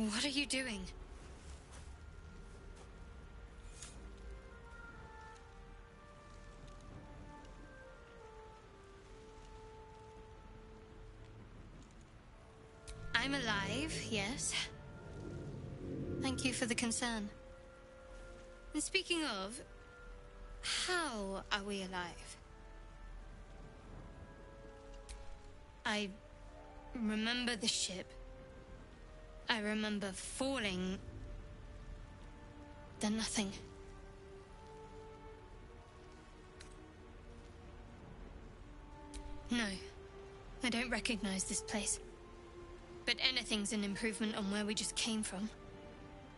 What are you doing? I'm alive, yes. Thank you for the concern. And speaking of, how are we alive? I remember the ship. I remember falling. Then nothing. No, I don't recognize this place. But anything's an improvement on where we just came from.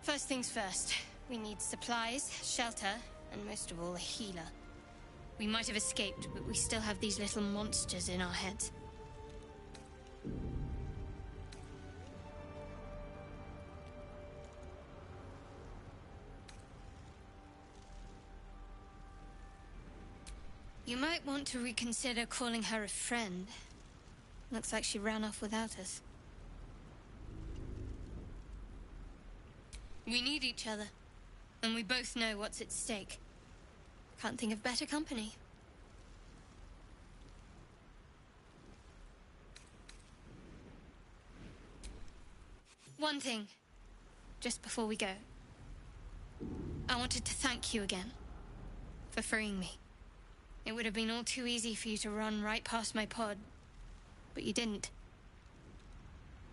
First things first, we need supplies, shelter, and most of all, a healer. We might have escaped, but we still have these little monsters in our heads. You might want to reconsider calling her a friend. Looks like she ran off without us. We need each other, and we both know what's at stake. Can't think of better company. One thing, just before we go. I wanted to thank you again for freeing me. It would have been all too easy for you to run right past my pod, but you didn't.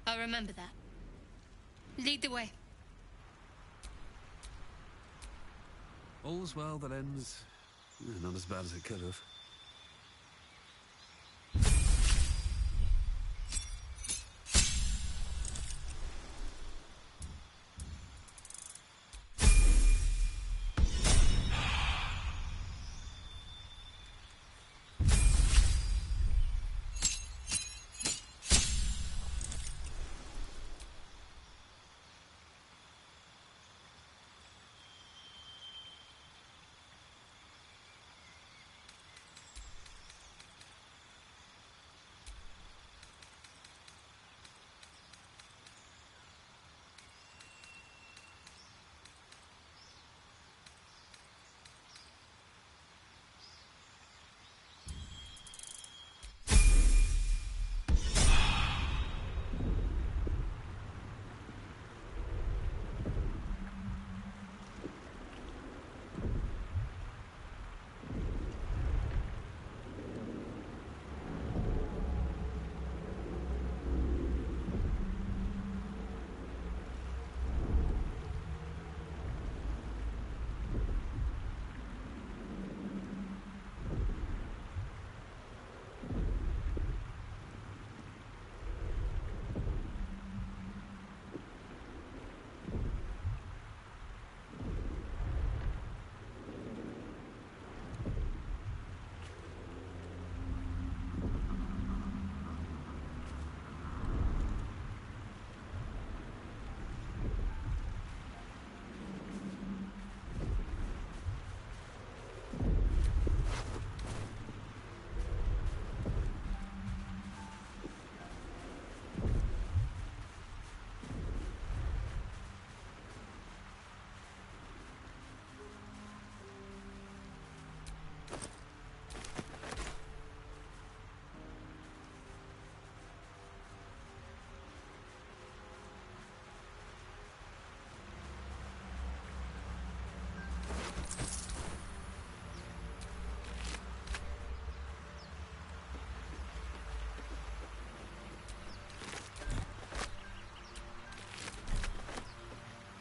I'll remember that. Lead the way. All's well that ends not as bad as it could have.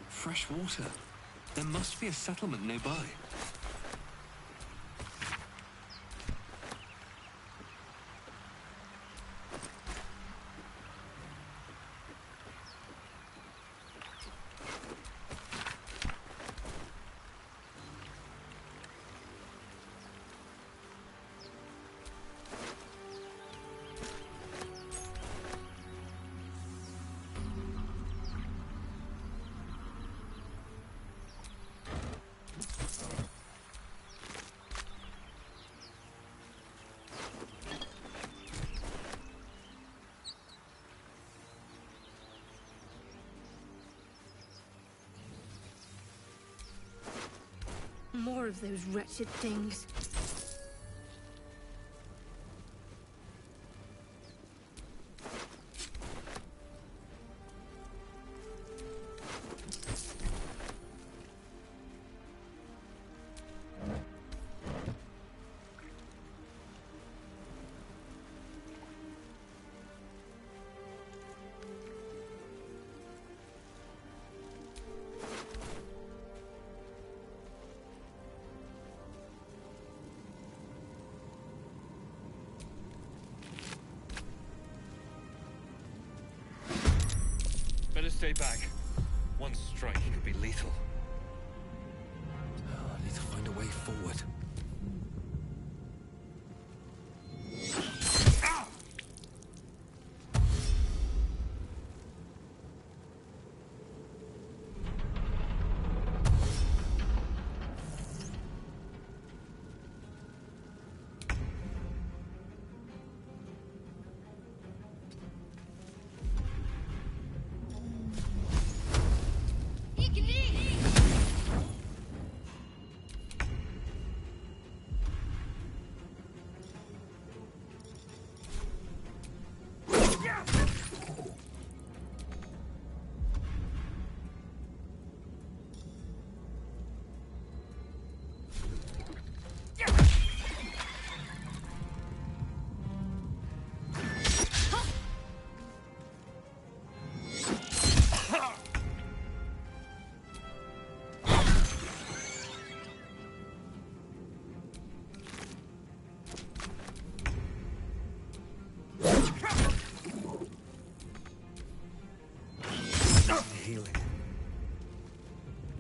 Fresh water. There must be a settlement nearby. more of those wretched things. Better stay back. One strike could be lethal. Oh, I need to find a way forward. Healing.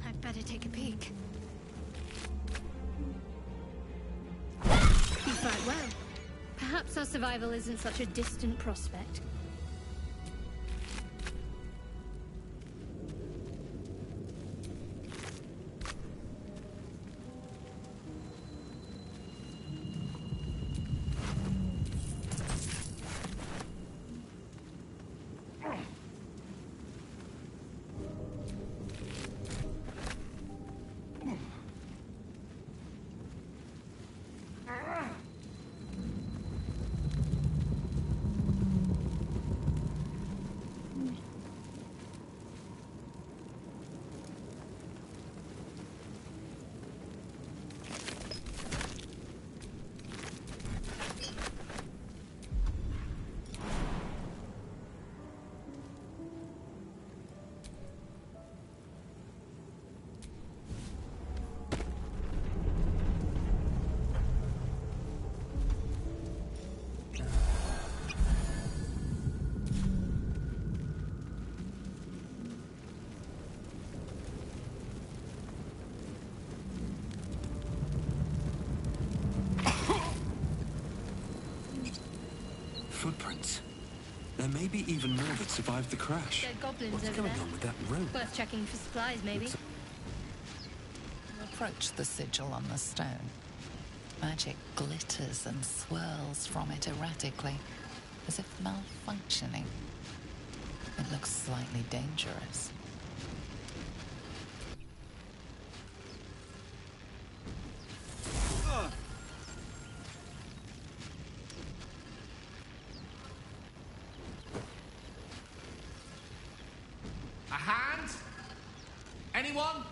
I'd better take a peek. You fight well. Perhaps our survival isn't such a distant prospect. Footprints. There may be even more that survived the crash. Dead goblins What's over going there. on with that rope? Worth checking for supplies, maybe. Approach the sigil on the stone. Magic glitters and swirls from it erratically, as if malfunctioning. It looks slightly dangerous. A hand? Anyone?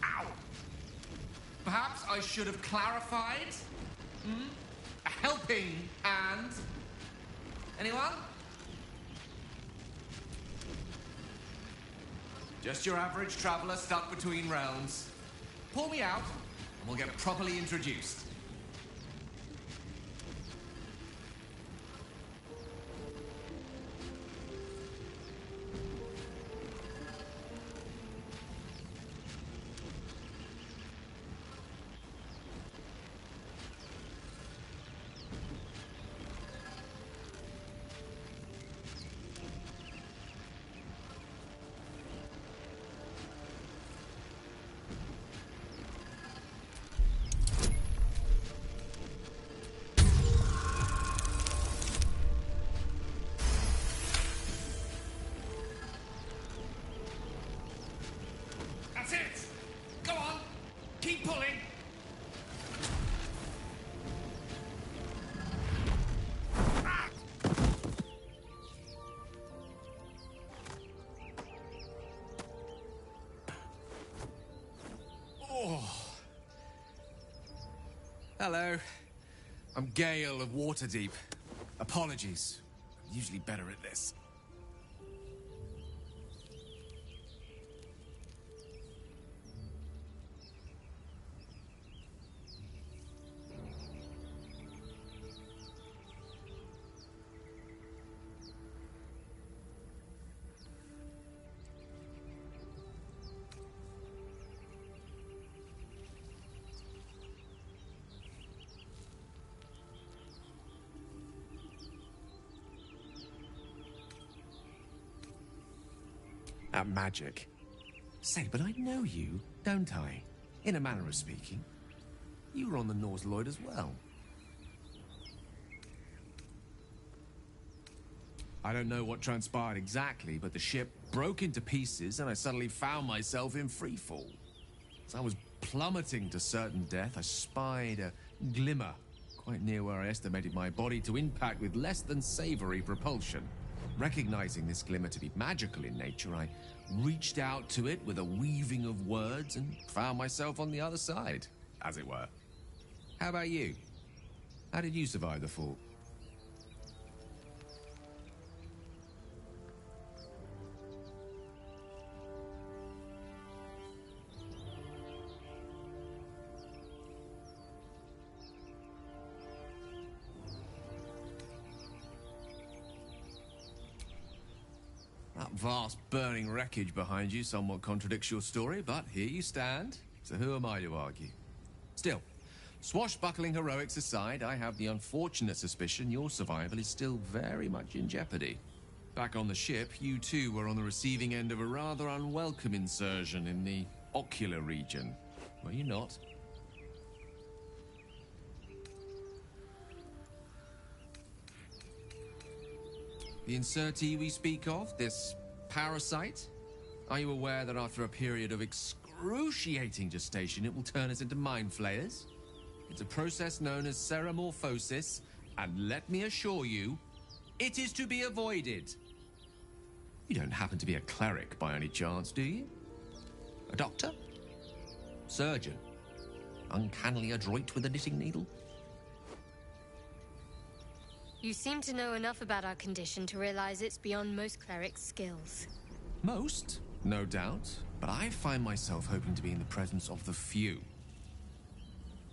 Ow! Perhaps I should have clarified? A helping hand? Anyone? Just your average traveler stuck between realms. Pull me out, and we'll get properly introduced. Keep pulling! Hello. I'm Gale of Waterdeep. Apologies. I'm usually better at this. That magic. Say, but I know you, don't I? In a manner of speaking. You were on the Norse Lloyd as well. I don't know what transpired exactly, but the ship broke into pieces and I suddenly found myself in freefall. As I was plummeting to certain death, I spied a glimmer quite near where I estimated my body to impact with less than savory propulsion. Recognizing this glimmer to be magical in nature, I reached out to it with a weaving of words and found myself on the other side, as it were. How about you? How did you survive the fall? That vast burning wreckage behind you somewhat contradicts your story, but here you stand. So who am I to argue? Still, swashbuckling heroics aside, I have the unfortunate suspicion your survival is still very much in jeopardy. Back on the ship, you too were on the receiving end of a rather unwelcome insertion in the ocular region, were you not? The insertee we speak of, this parasite, are you aware that after a period of excruciating gestation, it will turn us into mind flayers? It's a process known as ceremorphosis, and let me assure you, it is to be avoided. You don't happen to be a cleric by any chance, do you? A doctor? Surgeon? Uncannily adroit with a knitting needle? You seem to know enough about our condition to realize it's beyond most clerics' skills. Most, no doubt, but I find myself hoping to be in the presence of the few.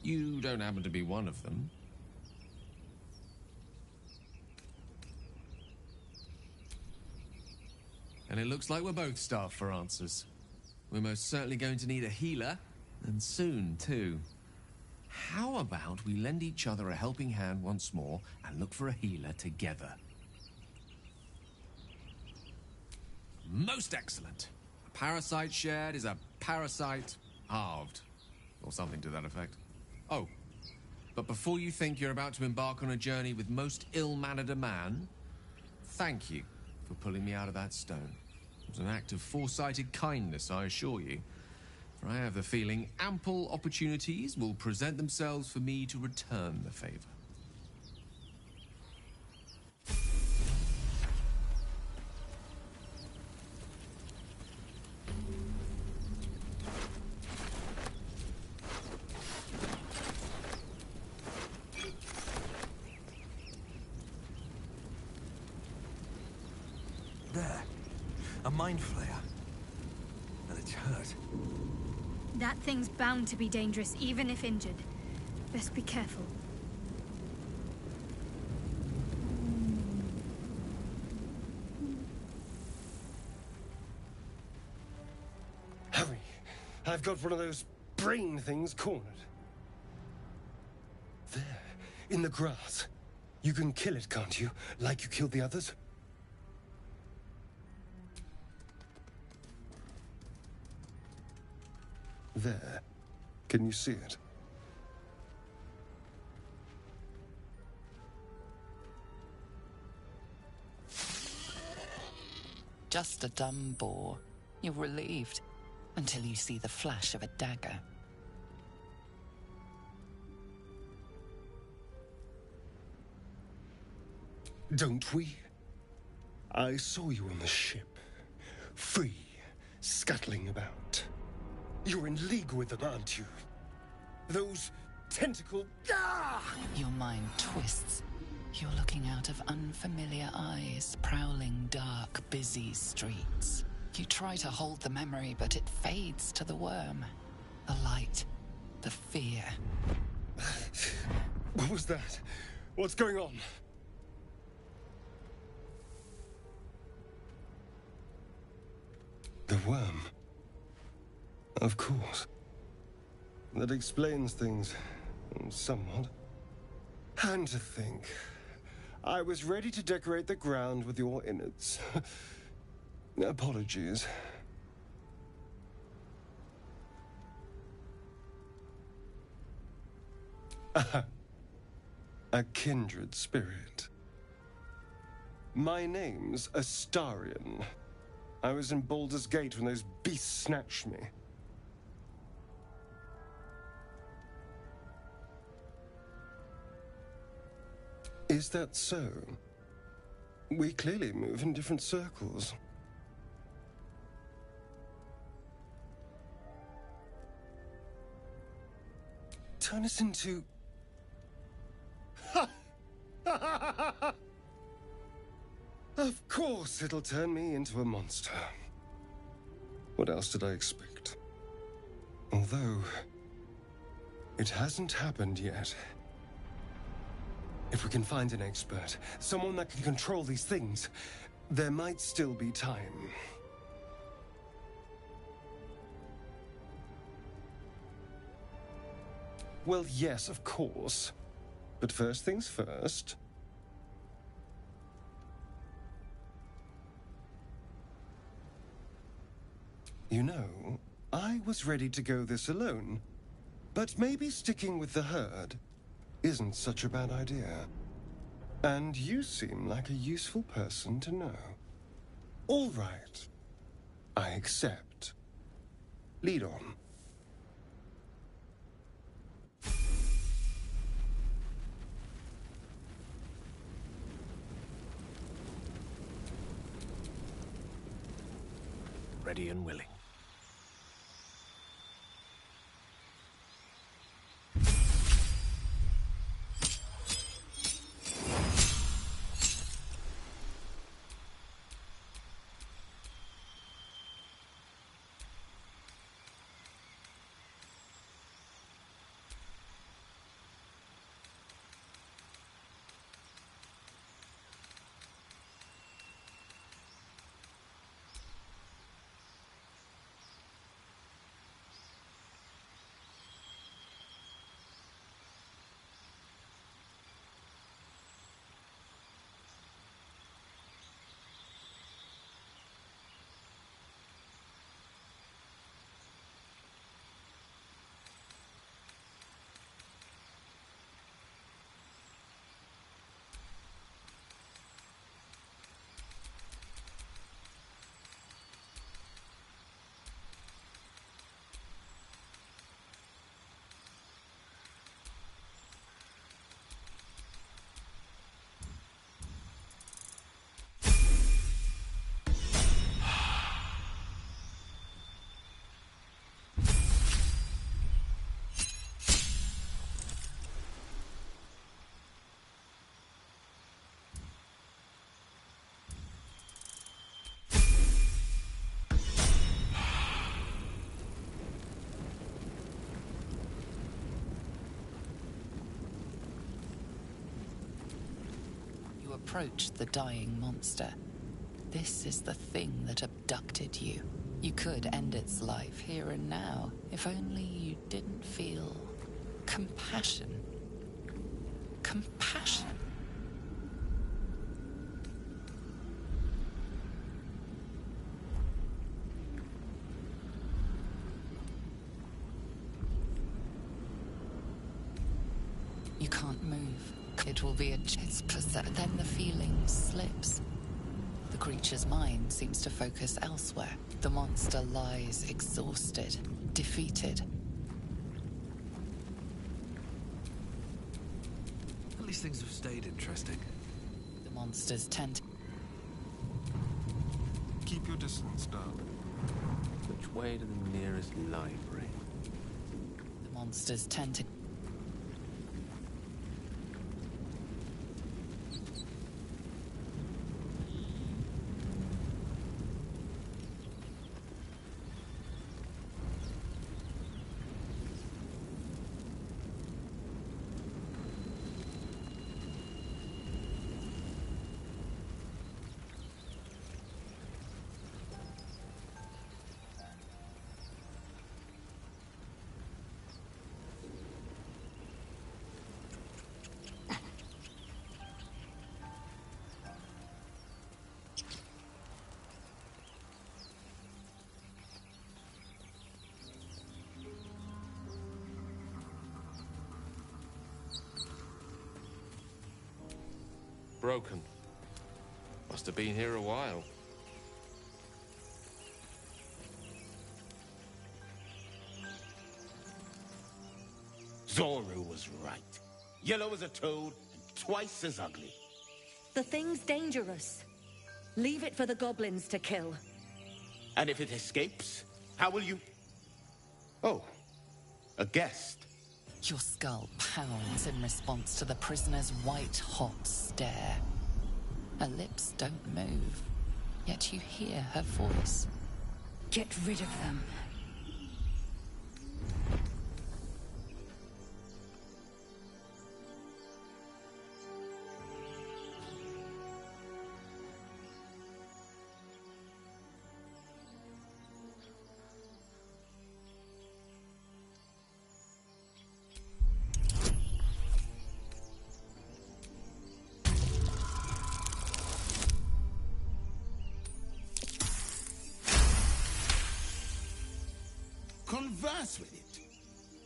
You don't happen to be one of them. And it looks like we're both starved for answers. We're most certainly going to need a healer, and soon, too. How about we lend each other a helping hand once more and look for a healer together? Most excellent. A parasite shared is a parasite halved. Or something to that effect. Oh, but before you think you're about to embark on a journey with most ill-mannered a man, thank you for pulling me out of that stone. It was an act of foresighted kindness, I assure you. For I have the feeling ample opportunities will present themselves for me to return the favor. There. A mind flayer. And it's hurt. That thing's bound to be dangerous, even if injured. Best be careful. Hurry! I've got one of those brain things cornered. There, in the grass. You can kill it, can't you? Like you killed the others? There. Can you see it? Just a dumb boar. You're relieved until you see the flash of a dagger. don't we? I saw you on the ship, free, scuttling about. You're in league with them, aren't you? Those tentacle... Ah! Your mind twists. You're looking out of unfamiliar eyes, prowling dark, busy streets. You try to hold the memory, but it fades to the worm. The light, the fear. What was that? What's going on? The worm. Of course. That explains things somewhat. And to think, I was ready to decorate the ground with your innards. Apologies. A kindred spirit. My name's Astarion. I was in Baldur's Gate when those beasts snatched me. Is that so? We clearly move in different circles. Turn us into... Of course it'll turn me into a monster. What else did I expect? Although, it hasn't happened yet. If we can find an expert, someone that can control these things, there might still be time. Well, yes, of course. But first things first. You know, I was ready to go this alone. But maybe sticking with the herd isn't such a bad idea. And you seem like a useful person to know. All right. I accept. Lead on. Ready and willing. Approach the dying monster. This is the thing that abducted you. You could end its life here and now, if only you didn't feel compassion. Compassion. You can't move. It will be a chance, then the feeling slips. The creature's mind seems to focus elsewhere. The monster lies exhausted, defeated. At least things have stayed interesting. The Monsters tend to... Keep your distance, darling. Which way to the nearest library? The monsters tend to... Broken. Must have been here a while. Zoru was right. Yellow as a toad and twice as ugly. The thing's dangerous. Leave it for the goblins to kill. And if it escapes, how will you... Oh, a guest. Your skull pounds in response to the prisoner's white-hot stare. Her lips don't move, yet you hear her voice. Get rid of them. Converse with it.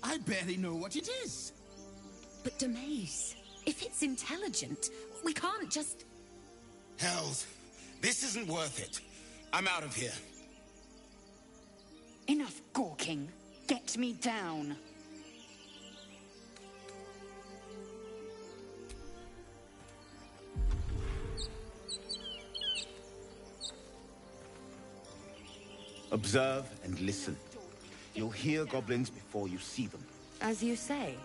I barely know what it is. But Demaze, if it's intelligent, we can't just... Hells, this isn't worth it. I'm out of here. Enough gawking. Get me down. Observe and listen. You'll hear goblins before you see them. As you say.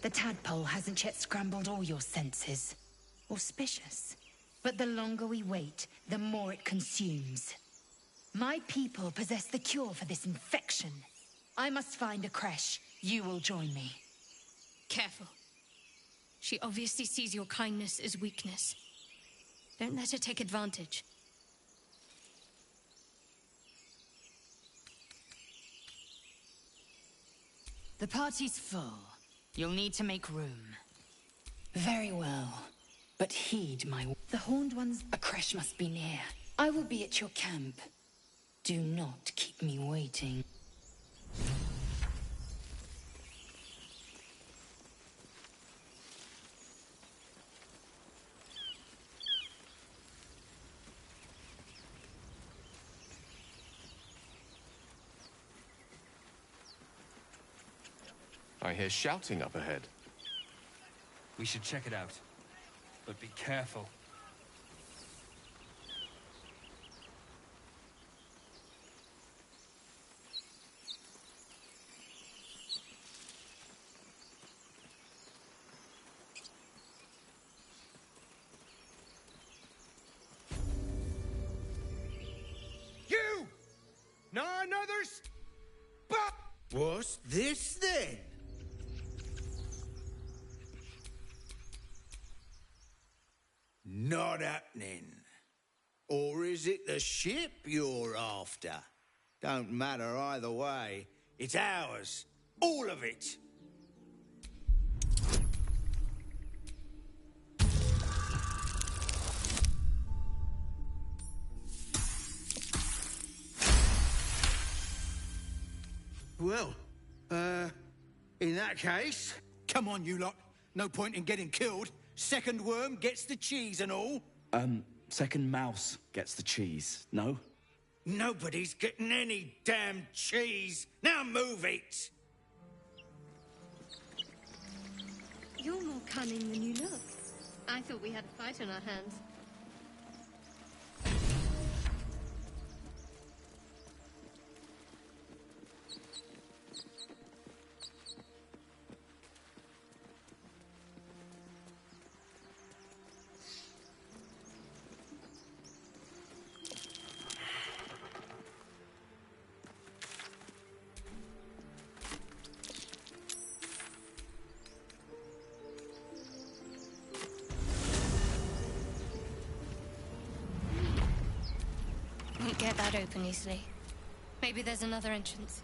The tadpole hasn't yet scrambled all your senses. Auspicious. But the longer we wait, the more it consumes. My people possess the cure for this infection. I must find a creche. You will join me. Careful. She obviously sees your kindness as weakness. Don't let her take advantage. The party's full. You'll need to make room. Very well. But heed my... The Horned Ones... A creche must be near. I will be at your camp. Do not keep me waiting. I hear shouting up ahead. We should check it out. But be careful. You! None others but... What's this then? Not happening. Or is it the ship you're after? Don't matter either way. It's ours. All of it. Well, in that case... Come on, you lot. No point in getting killed. Second worm gets the cheese and all. Second mouse gets the cheese, no? Nobody's getting any damn cheese. Now move it! You're more cunning than you look. I thought we had a fight on our hands. Won't get that open easily. Maybe there's another entrance.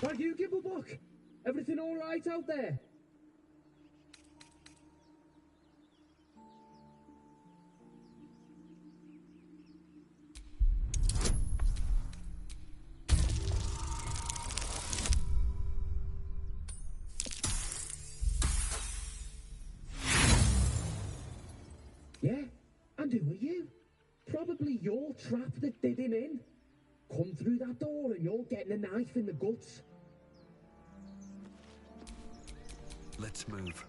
Why do you give a buck? Everything all right out there? Yeah? And who are you? Probably your trap that did him in. Come through that door and you're getting a knife in the guts. Let's move.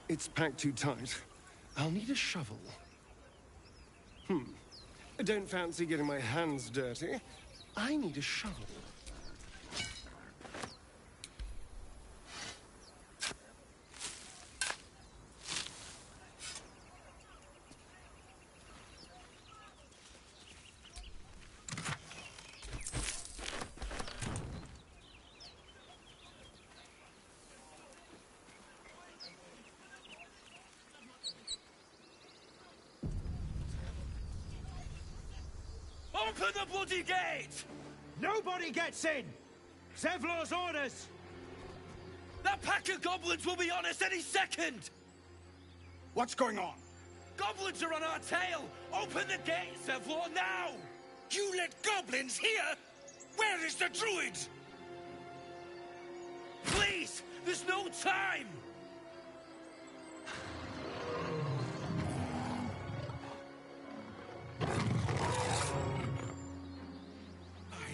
It's packed too tight. I'll need a shovel. I don't fancy getting my hands dirty. I need a shovel. Open the bloody gate! Nobody gets in! Zevlor's orders! That pack of goblins will be on us any second! What's going on? Goblins are on our tail! Open the gate, Zevlor, now! You let goblins here? Where is the druid? Please! There's no time!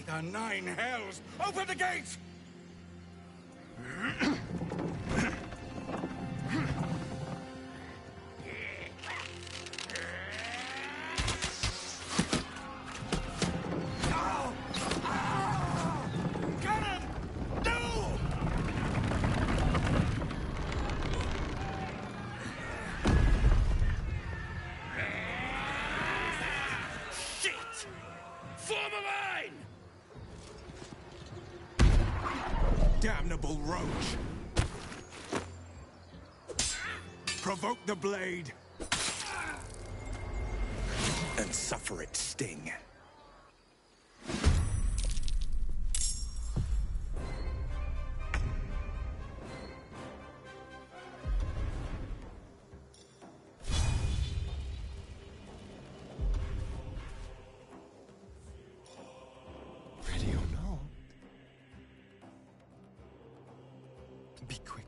By the nine hells! Open the gate! Damnable roach! Provoke the blade! And suffer its sting. Ready or not? Be quick.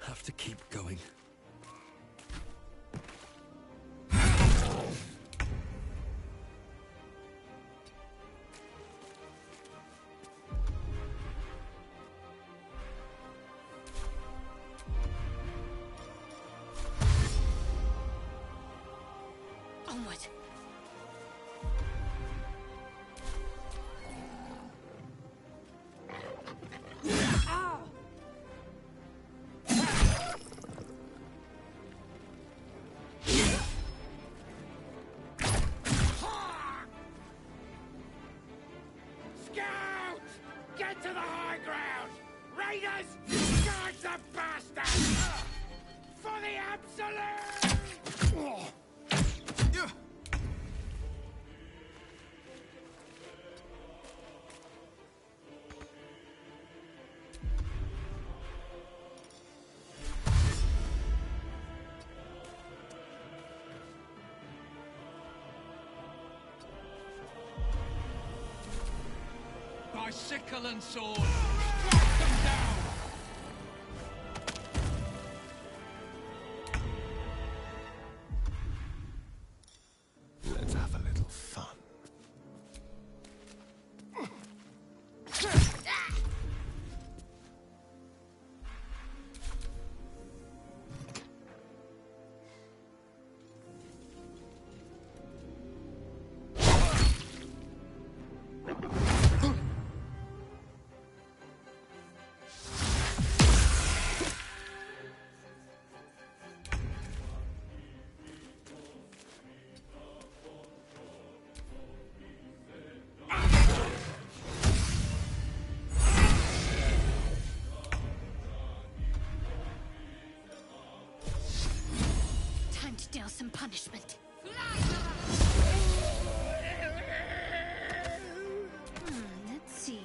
Have to keep going. Onward. Scout! Get to the high ground! Raiders! Guard the bastards! For the absolute! By sickle and sword, strike them down! Let's have a little fun. punishment. Let's see.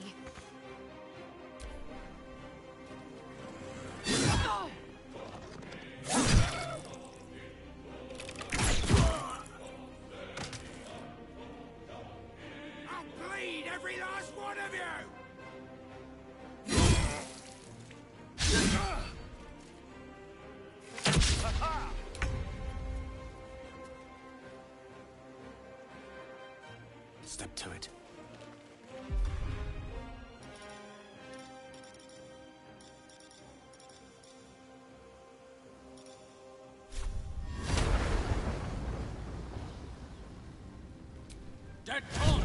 I'll bleed every last one of you! Step to it. Dead on!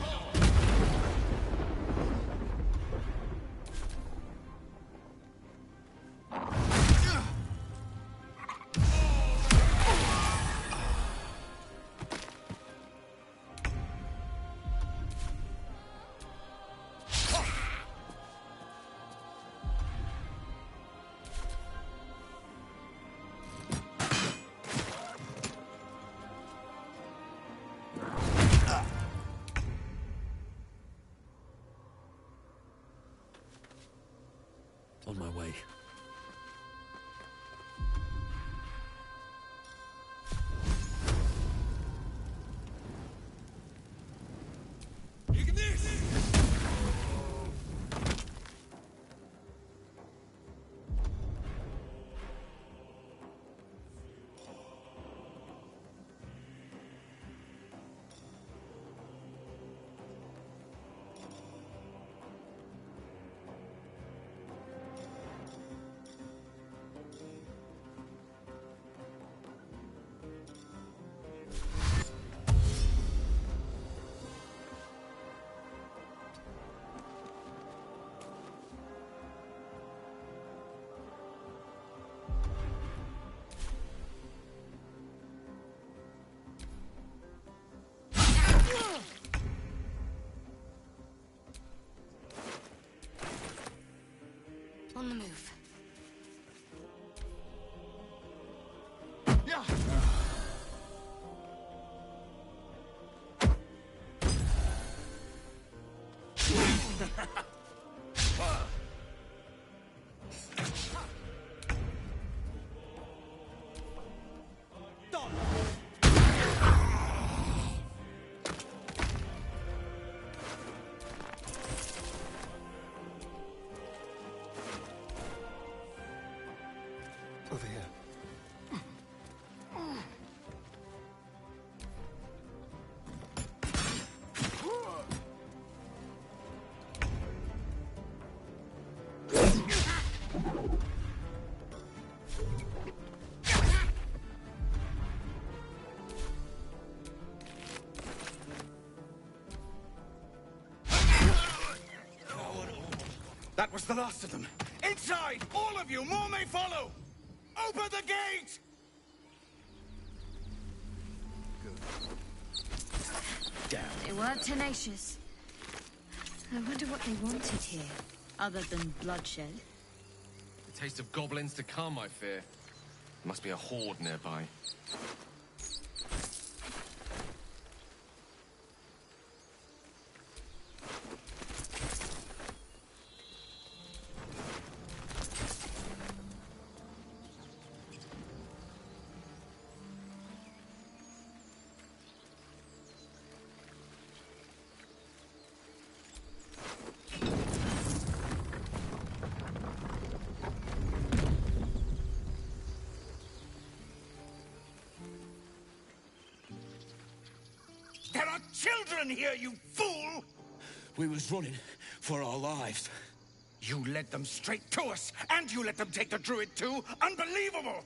On my way. On the move. Over here. That was the last of them. Inside! All of you! More may follow! Open the gate! They were tenacious. I wonder what they wanted here, other than bloodshed. The taste of goblins to come, I fear. There must be a horde nearby. There are children here, you fool! We was running for our lives. You led them straight to us, and you let them take the druid too? Unbelievable!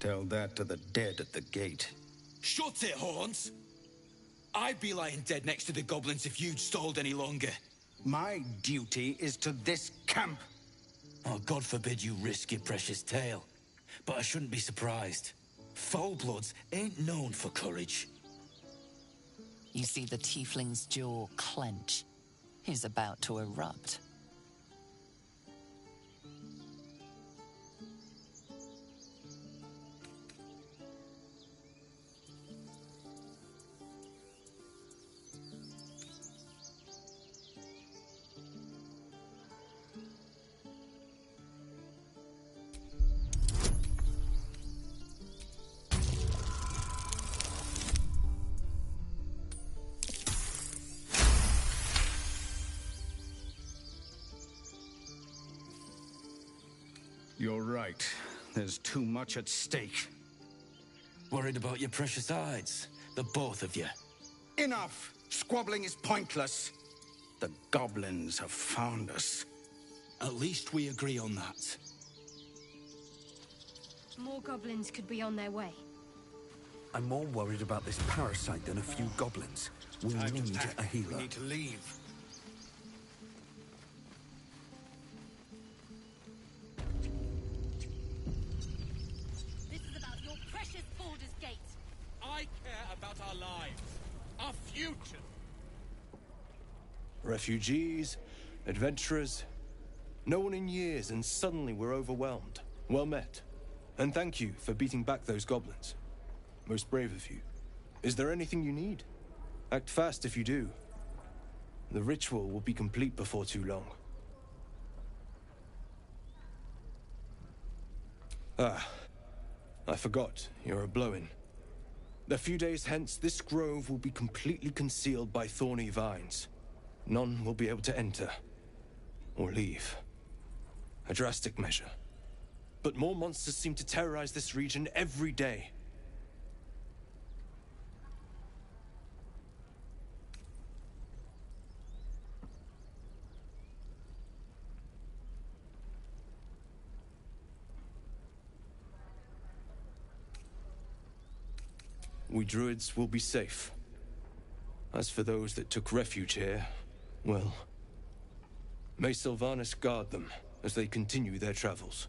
Tell that to the dead at the gate. Shut it, Horns! I'd be lying dead next to the goblins if you'd stalled any longer. My duty is to this camp. Oh, God forbid you risk your precious tail. But I shouldn't be surprised. Foulbloods ain't known for courage. You see the tiefling's jaw clench. He's about to erupt. You're right. There's too much at stake. Worried about your precious hides? The both of you. Enough! Squabbling is pointless. The goblins have found us. At least we agree on that. More goblins could be on their way. I'm more worried about this parasite than a few goblins. We need a healer. We need to leave. This is about your precious Baldur's Gate. I care about our lives, our future. Refugees, adventurers. No one in years, and suddenly we're overwhelmed. Well met. And thank you for beating back those goblins. Most brave of you. Is there anything you need? Act fast if you do. The ritual will be complete before too long. Ah, I forgot. You're a blow-in. A few days hence, this grove will be completely concealed by thorny vines. None will be able to enter or leave. A drastic measure. But more monsters seem to terrorize this region every day. We druids will be safe. As for those that took refuge here, well, may Sylvanas guard them as they continue their travels.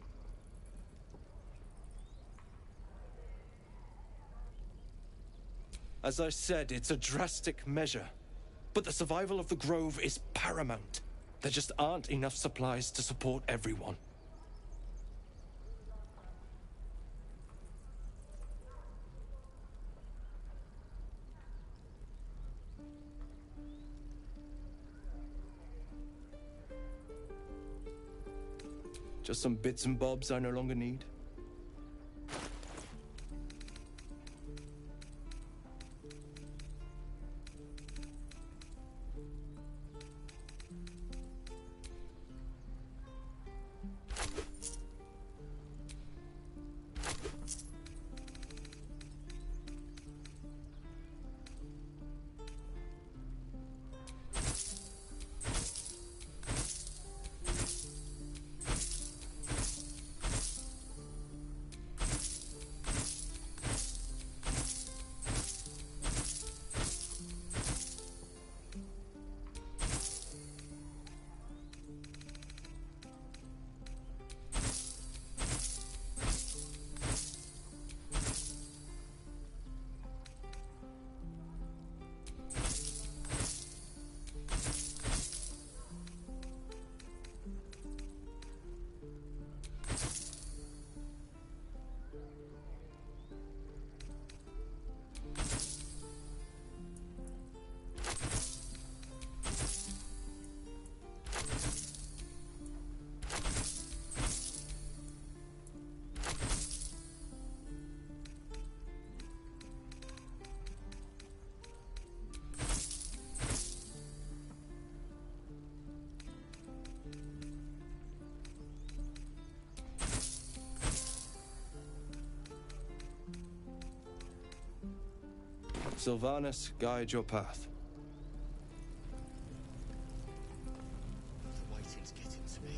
As I said, it's a drastic measure, but the survival of the grove is paramount. There just aren't enough supplies to support everyone. Just some bits and bobs I no longer need. Sylvanas, guide your path. The waiting's getting to me.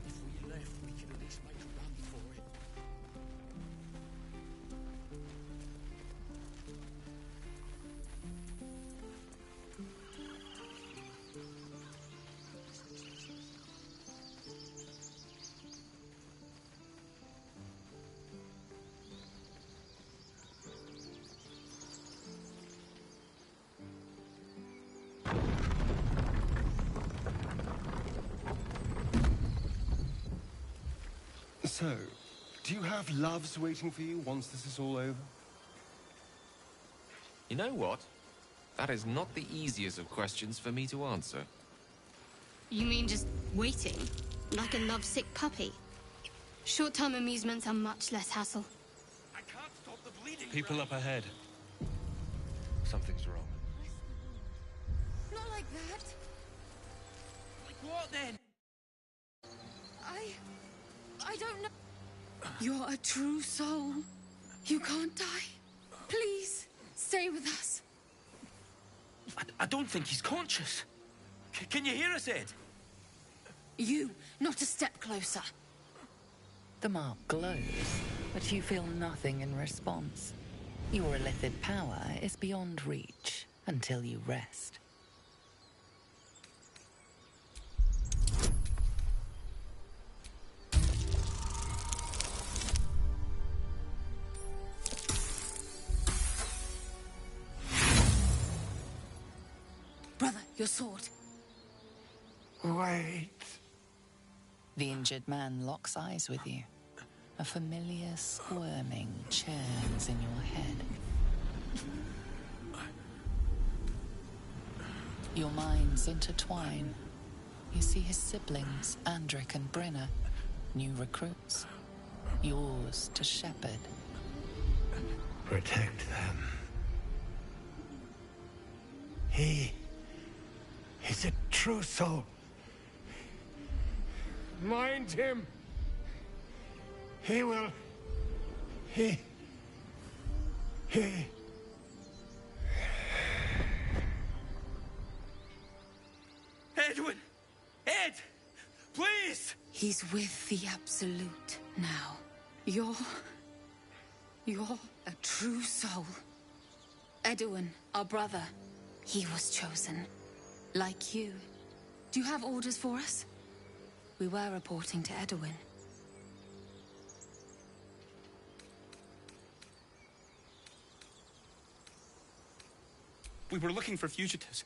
If we left, we could at least make a run for it. So, do you have loves waiting for you once this is all over? You know what? That is not the easiest of questions for me to answer. You mean just waiting? Like a lovesick puppy? Short-term amusements are much less hassle. I can't stop the bleeding. People up ahead. Something's wrong. Not like that. Like what then? I don't know. You're a true soul. You can't die. Please, stay with us. I don't think he's conscious. Can you hear us, Ed? You, not a step closer. The mark glows, but you feel nothing in response. Your illithid power is beyond reach until you rest. Brother, your sword. Wait. The injured man locks eyes with you. A familiar squirming churns in your head. Your minds intertwine. You see his siblings, Andric and Brenna, new recruits. Yours to shepherd. Protect them. He's a true soul. Mind him. He will... He... Edwin! Ed! Please! He's with the Absolute now. You're a true soul. Edwin, our brother, he was chosen. Like you. Do you have orders for us? We were reporting to Edwin. We were looking for fugitives.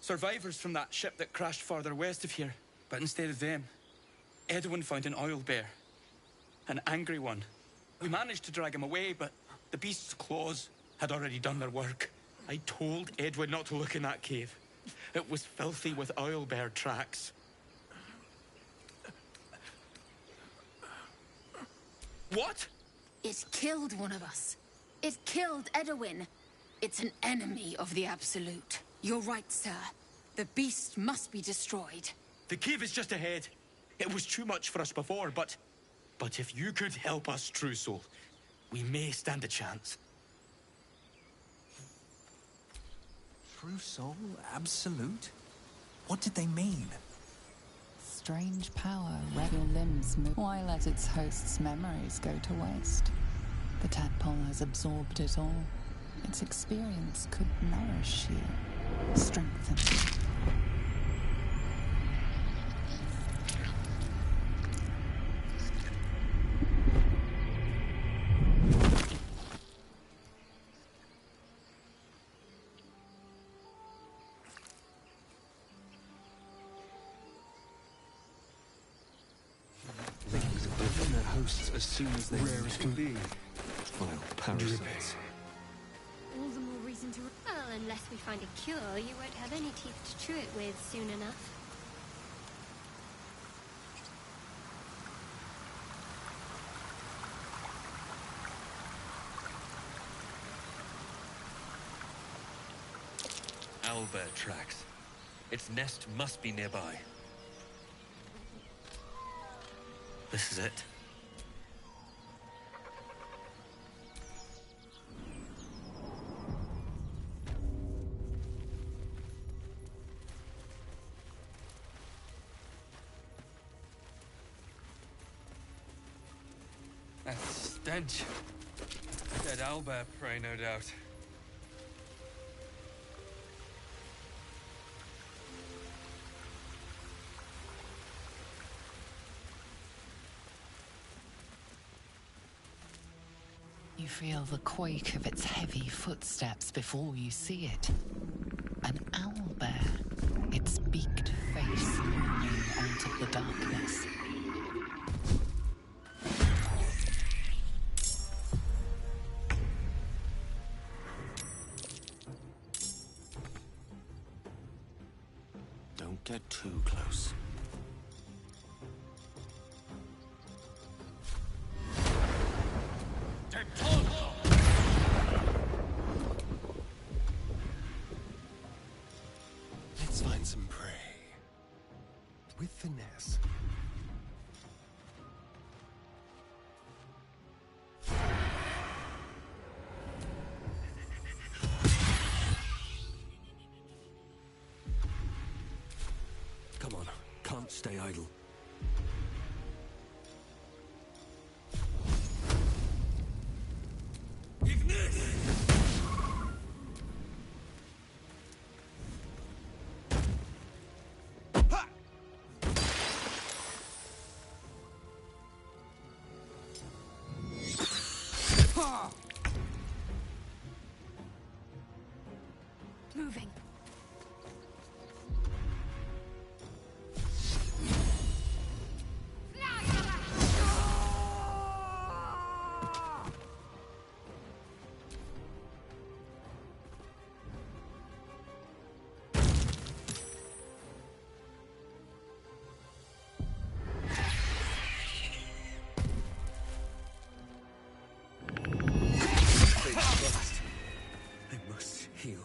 Survivors from that ship that crashed farther west of here. But instead of them, Edwin found an oil bear. An angry one. We managed to drag him away, but the beast's claws had already done their work. I told Edwin not to look in that cave. It was filthy with oil bear tracks. What? It killed one of us. It killed Edwin. It's an enemy of the Absolute. You're right, sir. The beast must be destroyed. The cave is just ahead. It was too much for us before, but if you could help us, True Soul, we may stand a chance. True soul? Absolute? What did they mean? Strange power, red your limbs move. Why let its host's memories go to waste? The tadpole has absorbed it all. Its experience could nourish you, strengthen you. Their hosts as soon as they Rare as can be. Vile parasites. All the more reason to... Well, unless we find a cure, you won't have any teeth to chew it with soon enough. Owlbear tracks. Its nest must be nearby. This is it. That stench. Dead owlbear prey, no doubt. You feel the quake of its heavy footsteps before you see it. An owlbear, its beaked face looming out of the darkness. get too close. Let's find some prey. With finesse. Come on, can't stay idle. Moving. I must heal.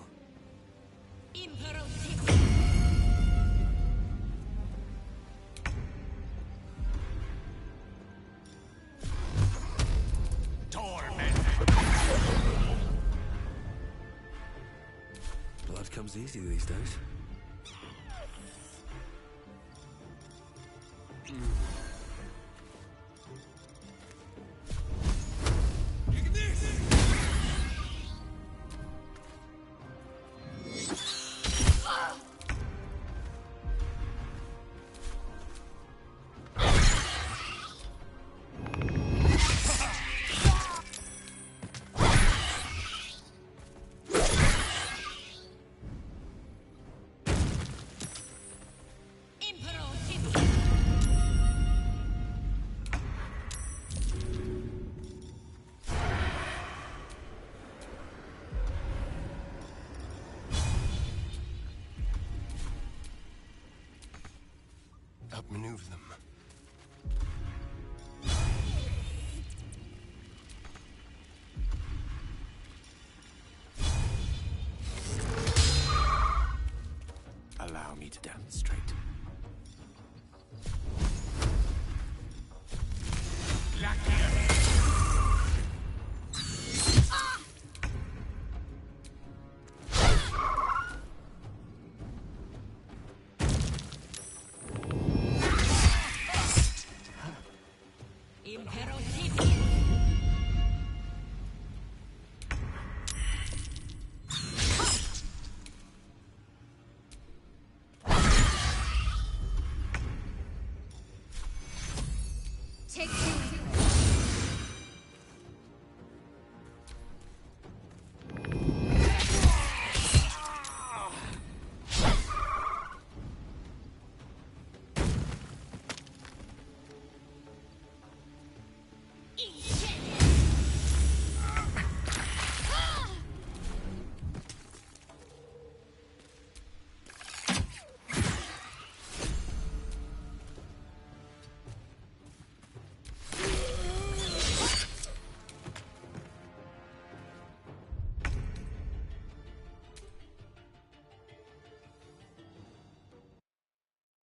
Blood comes easy these days. Outmaneuver them. Allow me to demonstrate. Take two.